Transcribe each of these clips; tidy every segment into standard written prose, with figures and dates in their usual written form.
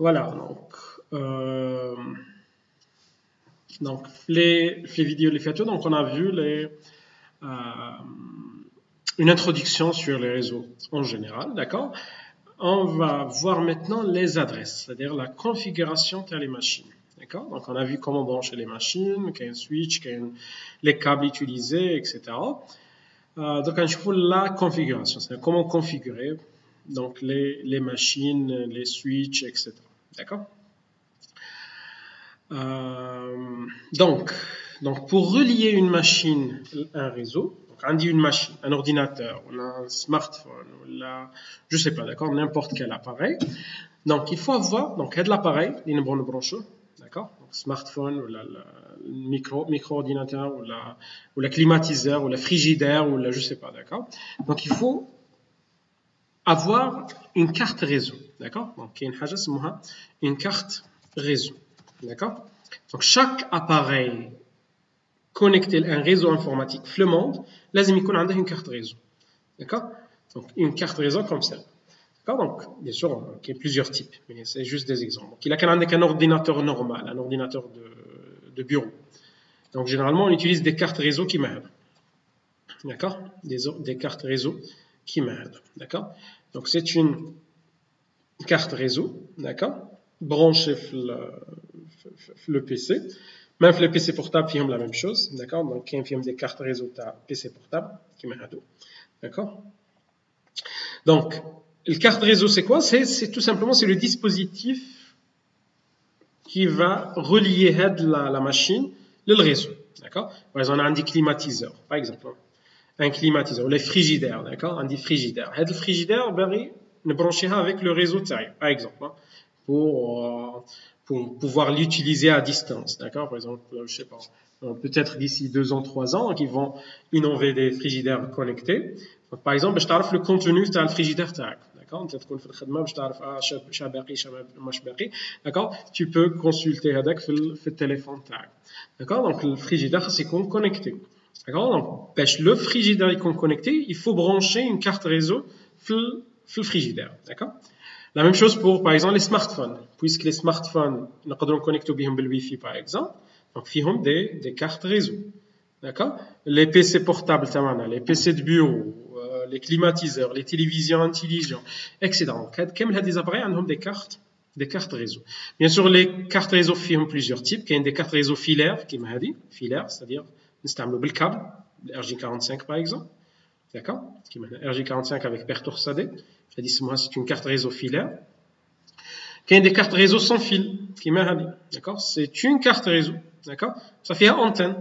Voilà, donc les vidéos, les photos, donc on a vu une introduction sur les réseaux en général, d'accord. On va voir maintenant les adresses, c'est-à-dire la configuration de les machines. D'accord. Donc on a vu comment brancher les machines, qu'il y a un switch, qu'il y a les câbles utilisés, etc. Donc on va la configuration, c'est-à-dire comment configurer donc les machines, les switches, etc. D'accord. Donc pour relier une machine à un réseau, donc on dit une machine, un ordinateur, ou un smartphone, ou je sais pas, d'accord, n'importe quel appareil. Donc il faut avoir donc l'appareil, une bonne branche, d'accord, donc smartphone ou le micro-ordinateur ou la climatiseur ou la frigidaire ou la je sais pas, d'accord. Donc il faut avoir une carte réseau, d'accord. Donc il y a une carte réseau, d'accord. Donc chaque appareil connecté à un réseau informatique في le monde, لازم يكون عنده une carte réseau, d'accord. Donc une carte réseau comme ça. Donc, bien sûr, il y a plusieurs types, mais c'est juste des exemples. Donc, il a qu'un ordinateur normal, un ordinateur de bureau. Donc, généralement, on utilise des cartes réseau qui m'aident. D'accord. Des cartes réseau qui m'aident. D'accord. Donc, c'est une carte réseau, d'accord, branchée le PC. Même le PC portable, il y a la même chose, d'accord. Donc, il y a des cartes réseau à PC portable qui m'aident. D'accord. Donc, le carte réseau, c'est quoi? C'est tout simplement le dispositif qui va relier la machine le réseau. D'accord. Par exemple, on a un climatiseur, par exemple. Un climatiseur, les frigidaires, d'accord. Un dit frigidaire. Le frigidaire, ne brancher avec le réseau taille, par exemple, pour pouvoir l'utiliser à distance, d'accord. Par exemple, je sais pas, peut-être d'ici 2 ans, 3 ans, ils vont innover des frigidaires connectés. Donc, par exemple, je t'arrive le contenu de le frigidaire taille. D'accord, tu peux consulter avec le téléphone taille. D'accord, donc le frigidaire c'est connecté. D'accord, donc le frigidaire est connecté, il faut brancher une carte réseau le frigidaire. D'accord. La même chose pour, par exemple, les smartphones. Puisque les smartphones, nous pouvons connecter le Wi-Fi, par exemple. Donc, ils ont des cartes réseau. D'accord. Les PC portables, les PC de bureau, les climatiseurs, les télévisions intelligentes, etc. Donc, comme des appareils, ont des cartes réseau. Bien sûr, les cartes réseau ont plusieurs types. Il y a des cartes réseau filaires, qui m'a dit, filaires, c'est-à-dire, nous utilisons le câble, le RJ45 par exemple. D'accord. RJ45 avec Pertour Sadé. C'est une carte réseau filaire. Il y a des cartes réseau sans fil, qui m'a dit. D'accord. C'est une carte réseau. D'accord. Ça fait une antenne.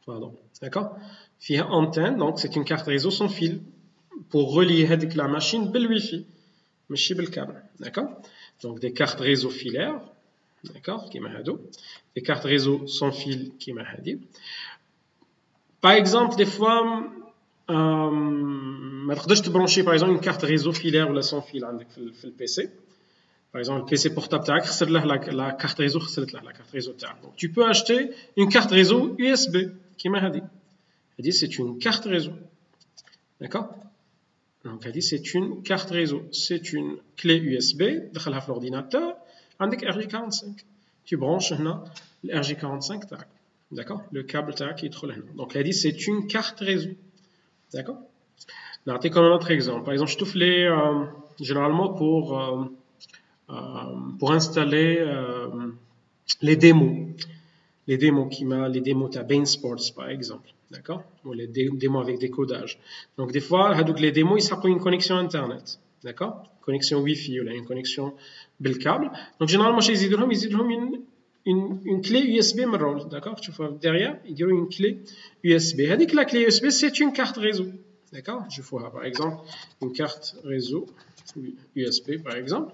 Pardon. D'accord. Il y a une antenne, donc c'est une carte réseau sans fil pour relier la machine par le Wi-Fi, mais pas le câble. D'accord. Donc des cartes réseau filaires, d'accord, qui m'a dit. Des cartes réseau sans fil, qui m'a dit. Par exemple, des fois, ما تقدرش تبرونشي par exemple une carte réseau filaire ولا sans fil عندك في البيسي. Par exemple, le PC portable تاعك خسر له la carte réseau خسرت له la carte réseau تاعك. Donc tu peux acheter une carte réseau USB كيما هذه. هذه c'est une carte réseau. D'accord. Donc هذه c'est une carte réseau, c'est une clé USB دخلها في l'ordinateur عندك RJ45. Tu branches هنا le RJ45 تاعك. D'accord. Le câble تاعك يدخل هنا. Donc هذه c'est une carte réseau. D'accord. نعطيك comme un autre exemple. Par exemple, je trouve généralement pour installer les démos. Les démos les démos de Bain Sports par exemple, d'accord, ou les démos avec décodage. Donc des fois, les démos ils ont une connexion internet, d'accord, connexion Wi-Fi ou une connexion bel câble. Donc généralement chez ils ont une clé USB marron, d'accord, tu vois derrière ils ont une clé USB. La clé USB c'est une carte réseau, d'accord. Je vois par exemple une carte réseau USB par exemple.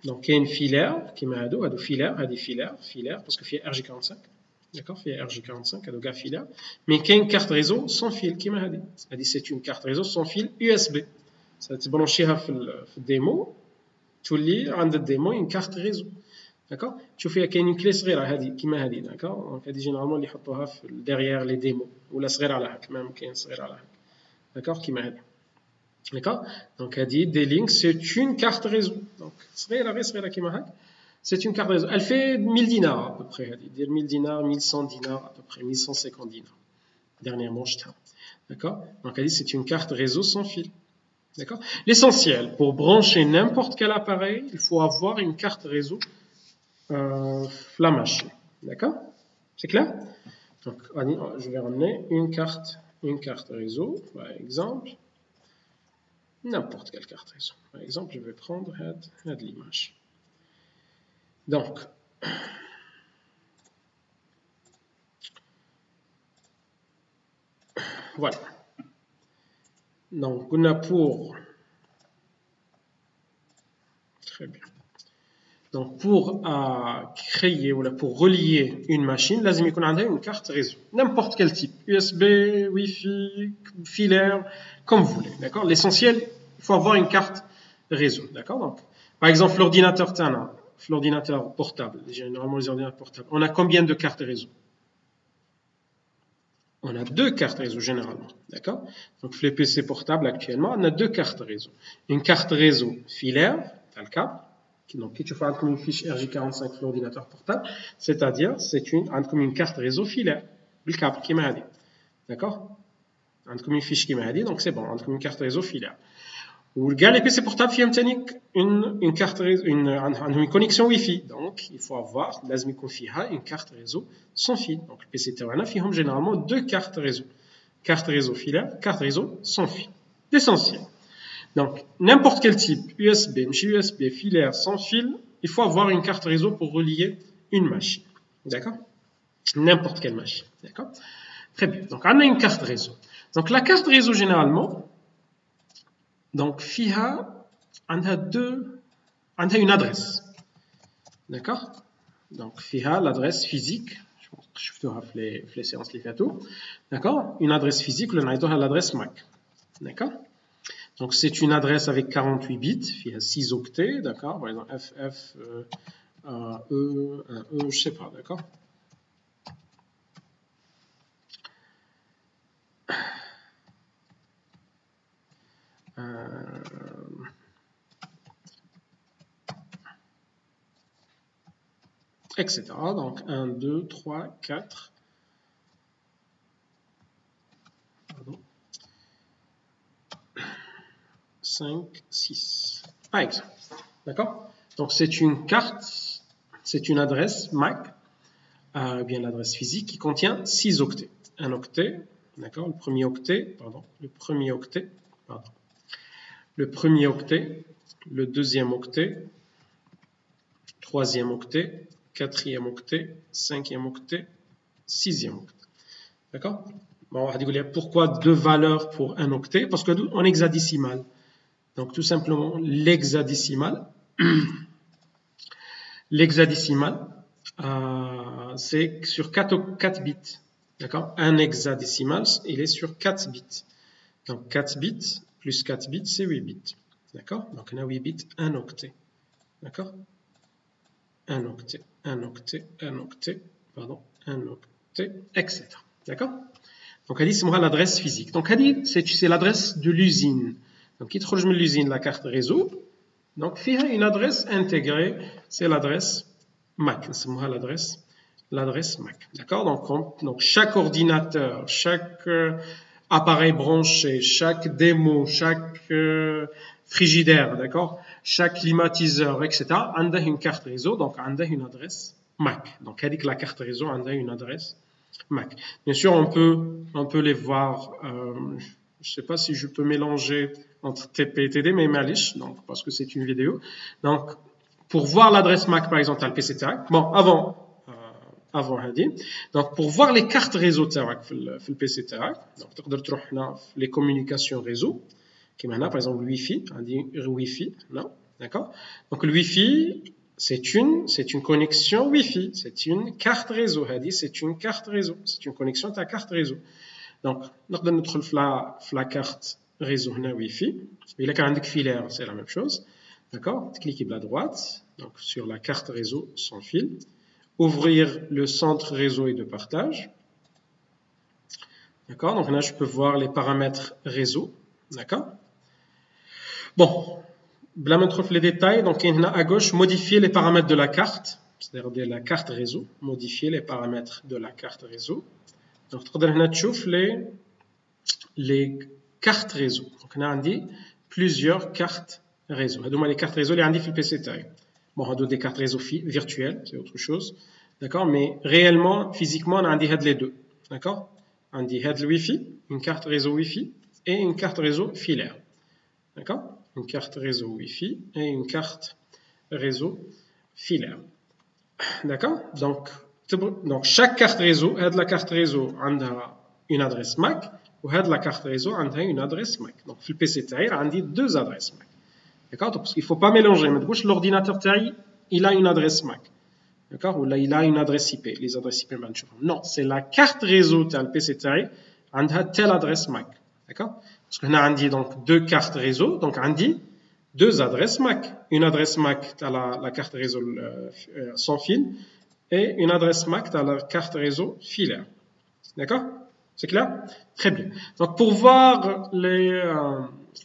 Donc il y a une filaire qui m'a dit filaire parce que fait RJ45, d'accord, fait RJ45 à gars filaire, mais il y a une carte réseau sans fil qui m'a dit c'est une carte réseau sans fil USB. Ça te brancher à la démo, tu lis عند démo une carte réseau, d'accord. Tu fais qu'il y a une clé صغيرة هذه qui m'a dit, d'accord. Donc هذه généralement اللي يحطوها derrière les démos ولا صغيرة على هك même كاين صغيرة على هك, d'accord, qui m'a dit. D'accord? Donc, elle dit D-Link, c'est une carte réseau. Donc, c'est une carte réseau. Elle fait 1000 dinars à peu près. Elle dit 1000 dinars, 1100 dinars, à peu près 1150 dinars. Dernièrement, je tiens. D'accord? Donc, elle dit c'est une carte réseau sans fil. D'accord? L'essentiel, pour brancher n'importe quel appareil, il faut avoir une carte réseau la machine. D'accord? C'est clair? Donc, je vais ramener une carte réseau, par exemple. N'importe quelle carte réseau. Par exemple, je vais prendre l'image. Donc, voilà. Donc, on a pour... Très bien. Donc, pour créer ou pour relier une machine, là, il faut avoir une carte réseau. N'importe quel type. USB, Wi-Fi, filaire, comme vous voulez. D'accord? L'essentiel, il faut avoir une carte réseau. D'accord? Donc, par exemple, l'ordinateur Tana, l'ordinateur portable, généralement les ordinateurs portables, on a combien de cartes réseau? On a 2 cartes réseau généralement. D'accord? Donc, les PC portables actuellement, on a 2 cartes réseau. Une carte réseau filaire, t'as le câble. Donc, qui tu fais comme une fiche RJ45 sur l'ordinateur portable, c'est-à-dire, c'est comme une carte réseau filaire, le câble qui m'a dit. D'accord? Comme une fiche qui m'a dit, donc c'est bon, comme une carte réseau filaire. Ou les PC portables, une carte réseau, une connexion Wi-Fi. Donc, il faut avoir, une carte réseau sans fil. Donc, le PC Terwana, ils ont généralement 2 cartes réseau. Carte réseau filaire, carte réseau sans fil. L'essentiel. Donc, n'importe quel type, USB, USB, filaire, sans fil, il faut avoir une carte réseau pour relier une machine. D'accord? N'importe quelle machine. D'accord? Très bien. Donc, on a une carte réseau. Donc, la carte réseau, généralement, donc, on a une adresse. D'accord? Donc, l'adresse physique. Je vais te rappeler les séances les tout. D'accord? Une adresse physique, l'adresse MAC. D'accord? Donc, c'est une adresse avec 48 bits, il y a 6 octets, d'accord? Par exemple, FF, E, je sais pas, d'accord? Etc. Donc, 1, 2, 3, 4. Pardon. 5, 6. Par exemple. D'accord? Donc, c'est une carte, c'est une adresse MAC, bien l'adresse physique qui contient 6 octets. Un octet, d'accord? Le premier octet, le deuxième octet, troisième octet, quatrième octet, cinquième octet, sixième octet. D'accord? Bon, on va dire pourquoi 2 valeurs pour un octet? Parce qu'en hexadécimal. Donc, tout simplement, l'hexadécimal, c'est sur 4 bits. D'accord? Un hexadécimal, il est sur 4 bits. Donc, 4 bits plus 4 bits, c'est 8 bits. D'accord? Donc, on a 8 bits, un octet. D'accord? Un octet, etc. D'accord? Donc, c'est l'adresse physique. Donc, c'est l'adresse de l'usine. Donc, qui trouve l'usine, la carte réseau. Donc, il y a une adresse intégrée, c'est l'adresse MAC. C'est l'adresse MAC. D'accord? Donc, chaque ordinateur, chaque appareil branché, chaque démo, chaque frigidaire, d'accord? Chaque climatiseur, etc. On a une carte réseau, donc on a une adresse MAC. Donc, elle dit que la carte réseau, on a une adresse MAC. Bien sûr, on peut les voir. Je ne sais pas si je peux mélanger entre TP et TD, mais malish, donc parce que c'est une vidéo. Donc, pour voir l'adresse MAC, par exemple, à le PC Tarak. Bon, avant Hadi. Donc, pour voir les cartes réseau Tarak, le PC Tarak. Donc, tu peux trouver les communications réseau. Qui maintenant, par exemple, le Wi-Fi. On dit Wi-Fi, non? D'accord? Donc, le Wi-Fi, c'est une connexion Wi-Fi. C'est une carte réseau. Hadi, c'est une carte réseau. C'est une connexion à ta carte réseau. Donc, نقدر ندخل في la carte réseau هنا Wi-Fi. إلا كان عندك filaire, c'est la même chose. D'accord? Cliquez à droite, donc sur la carte réseau sans fil. Ouvrir le centre réseau et de partage. D'accord? Donc là, je peux voir les paramètres réseau. D'accord? Bon, bla ما ندخل في les détails, donc il y a à gauche modifier les paramètres de la carte, c'est-à-dire de la carte réseau, modifier les paramètres de la carte réseau. Donc تقدر هنا تشوف les cartes réseau. Donc on a plusieurs cartes réseau. هذوما les cartes réseau اللي عندي في البي سي تاعي. Bon, on a des cartes réseau virtuelles, c'est autre chose. D'accord, mais réellement, physiquement, on a les deux. D'accord, on dit le Wi-Fi, une carte réseau Wi-Fi et une carte réseau filaire. D'accord, une carte réseau Wi-Fi et une carte réseau filaire. D'accord, donc chaque carte réseau, la carte réseau a une adresse MAC ou la carte réseau a une adresse MAC. Donc, le PC TAI a deux adresses MAC. D'accord, parce qu'il ne faut pas mélanger. Mais l'ordinateur TAI, il a une adresse MAC. D'accord, ou là, il a une adresse IP. Les adresses IP, non, c'est la carte réseau de le PC TAI a telle adresse MAC. D'accord, parce qu'on a donc deux cartes réseau, donc on dit deux adresses MAC. Une adresse MAC, tu as la carte réseau sans fil, et une adresse MAC, tu as la carte réseau filaire. D'accord, c'est clair? Très bien. Donc, pour voir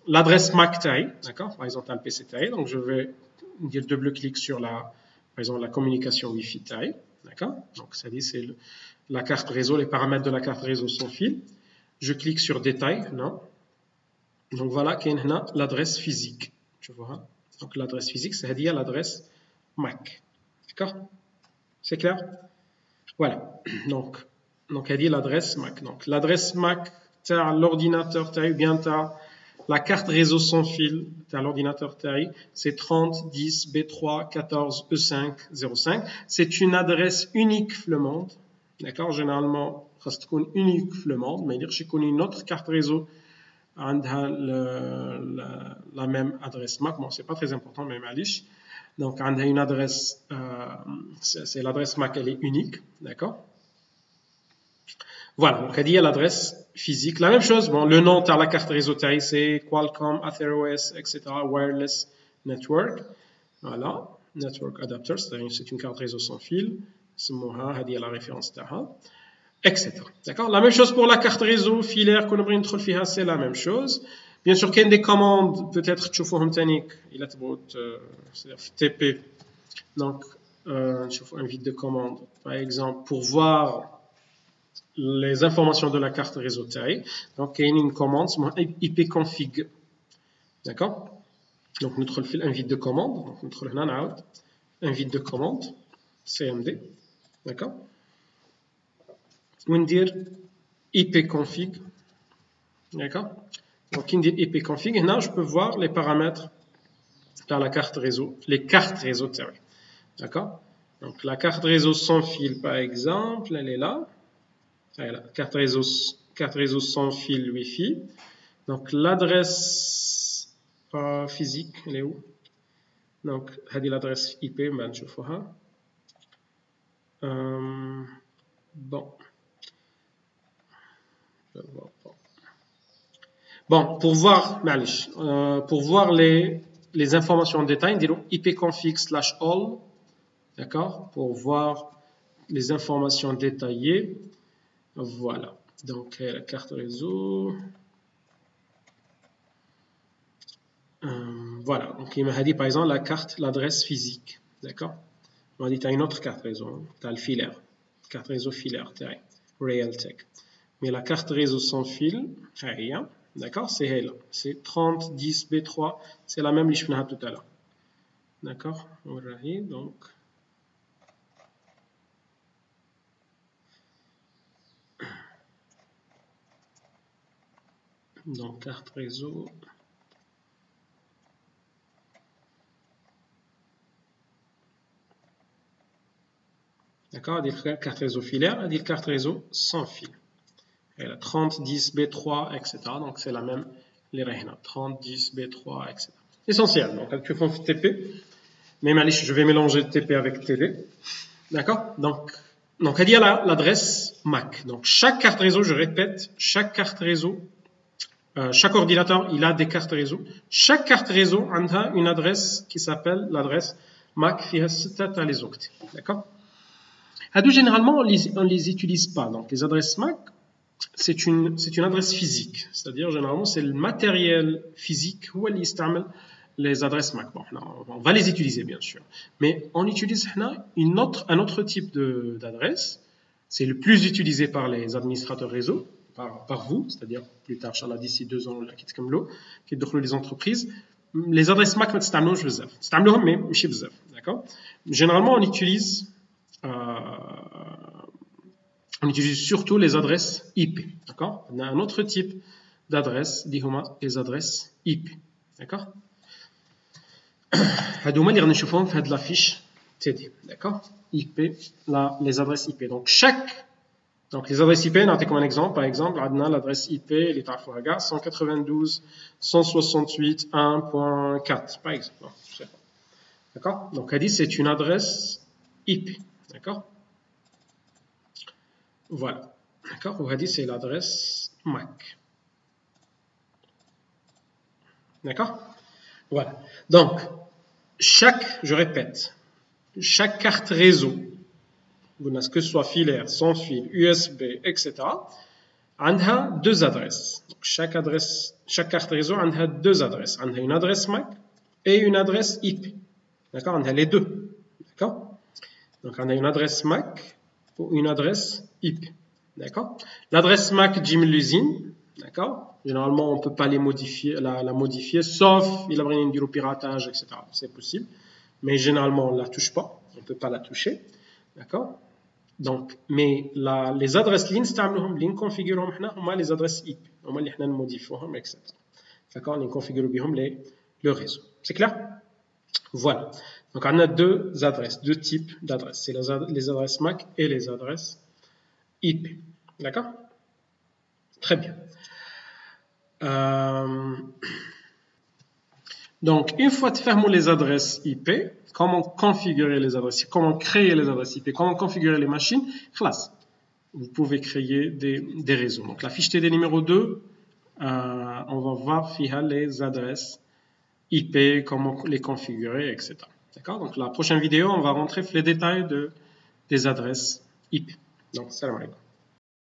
l'adresse MAC TAI, d'accord, par exemple, tu as le PC TAI, donc je vais dire double-clic sur par exemple, la communication Wi-Fi TAI, d'accord? Donc, ça dit, c'est la carte réseau, les paramètres de la carte réseau sans fil. Je clique sur détail, non? Donc, voilà, qu'il y a l'adresse physique. Tu vois? Donc, l'adresse physique, c'est l'adresse MAC. D'accord? C'est clair? Voilà. Donc, elle dit l'adresse MAC. Donc, l'adresse MAC, tu as l'ordinateur TAI, bien tu as la carte réseau sans fil, tu as l'ordinateur TAI, c'est 30 10 B3 14 E5 05. C'est une adresse unique le monde. D'accord? Généralement, c'est unique le monde, mais je connais une autre carte réseau a la même adresse MAC. Bon, c'est pas très important, mais malish. Donc, on a une adresse, c'est l'adresse MAC, elle est unique. D'accord? Voilà, donc elle dit l'adresse physique. La même chose, bon, le nom, tu as la carte réseau TAI, c'est Qualcomm, AetherOS, etc. Wireless Network. Voilà, Network Adapter, c'est une carte réseau sans fil. C'est la référence TAHA, etc. D'accord. La même chose pour la carte réseau filaire, c'est la même chose. Bien sûr, qu'il y a des commandes, peut-être, il a c'est-à-dire TP. Donc, un vide de commande, par exemple, pour voir les informations de la carte réseau TAI. Donc, il y a une commande, ipconfig. D'accord? Donc, nous trouvons un vide de commande. Donc, nous trouvons un vide de commande, CMD. D'accord? On dire ipconfig. D'accord? Donc, on dit ipconfig. Et là, je peux voir les paramètres de la carte réseau, les cartes réseau TAI. D'accord? Donc, la carte réseau sans fil, par exemple, elle est là. Voilà, carte réseau sans fil Wi-Fi. Donc, l'adresse physique, elle est où? Donc, l'adresse IP, bon. Bon, pour voir les informations en détail, disons ipconfig/all, d'accord, pour voir les informations détaillées. Voilà, donc la carte réseau. Voilà, donc il m'a dit par exemple l'adresse physique, d'accord. On m'a dit tu as une autre carte réseau, tu as le filaire, carte réseau filaire, Realtek. Mais la carte réseau sans fil, rien, d'accord, c'est elle, c'est 30 10 B3, c'est la même que je faisais tout à l'heure, d'accord. Donc carte réseau. D'accord, dit carte réseau filaire, dit carte réseau sans fil. Elle a 30 10 B3, etc. Donc c'est la même, les règles 30 10 B3, etc. Essentiel. Donc tu fais TP, mais je vais mélanger TP avec TD. D'accord. Donc elle dit l'adresse MAC. Donc chaque carte réseau, je répète, chaque carte réseau. Chaque ordinateur, il a des cartes réseau. Chaque carte réseau a une adresse qui s'appelle l'adresse MAC fiha 6 تاع les octets. D'accord. Généralement, on les utilise pas. Donc, les adresses MAC, c'est une adresse physique. C'est-à-dire, généralement, c'est le matériel physique où il utilise les adresses MAC. Bon, on va les utiliser, bien sûr. Mais on utilise un autre type d'adresse. C'est le plus utilisé par les administrateurs réseau, par vous, c'est-à-dire plus tard, d'ici 2 ans, qui développent les entreprises. Les adresses MAC, mais d'accord. Généralement, on utilise surtout les adresses IP. D'accord. On a un autre type d'adresse, les adresses IP. D'accord. هادوما اللي غنشوفوهم في هاد لافيش TD. D'accord. IP, les adresses IP. Donc les adresses IP, on a comme un exemple, par exemple, on a l'adresse IP, elle est à 192.168.1.4, par exemple. D'accord. Donc, c'est une adresse IP. D'accord. Voilà. D'accord. Ou c'est l'adresse MAC. D'accord. Voilà. Donc, je répète, chaque carte réseau, que ce soit filaire, sans fil, USB, etc., a 2 adresses. Donc, chaque carte réseau a 2 adresses. On a une adresse MAC et une adresse IP. D'accord. On a les deux. D'accord. Donc, on a une adresse MAC ou une adresse IP. D'accord. L'adresse MAC Jim l'usine. D'accord. Généralement, on ne peut pas la modifier, sauf il y a un piratage, etc. C'est possible. Mais généralement, on ne la touche pas. On ne peut pas la toucher. D'accord. Donc, mais les adresses ligne configurons les adresses IP. On les modifier, etc. D'accord. On configure le réseau. C'est clair? Voilà. Donc, on a 2 adresses, 2 types d'adresses. C'est les adresses MAC et les adresses IP. D'accord? Très bien. Donc, une fois de fermer les adresses IP, comment configurer les adresses IP, comment créer les adresses IP, comment configurer les machines, vous pouvez créer des réseaux. Donc, la fiche TD numéro 2, on va voir les adresses IP, comment les configurer, etc. D'accord. Donc, la prochaine vidéo, on va rentrer les détails des adresses IP. Donc, salam alaikum.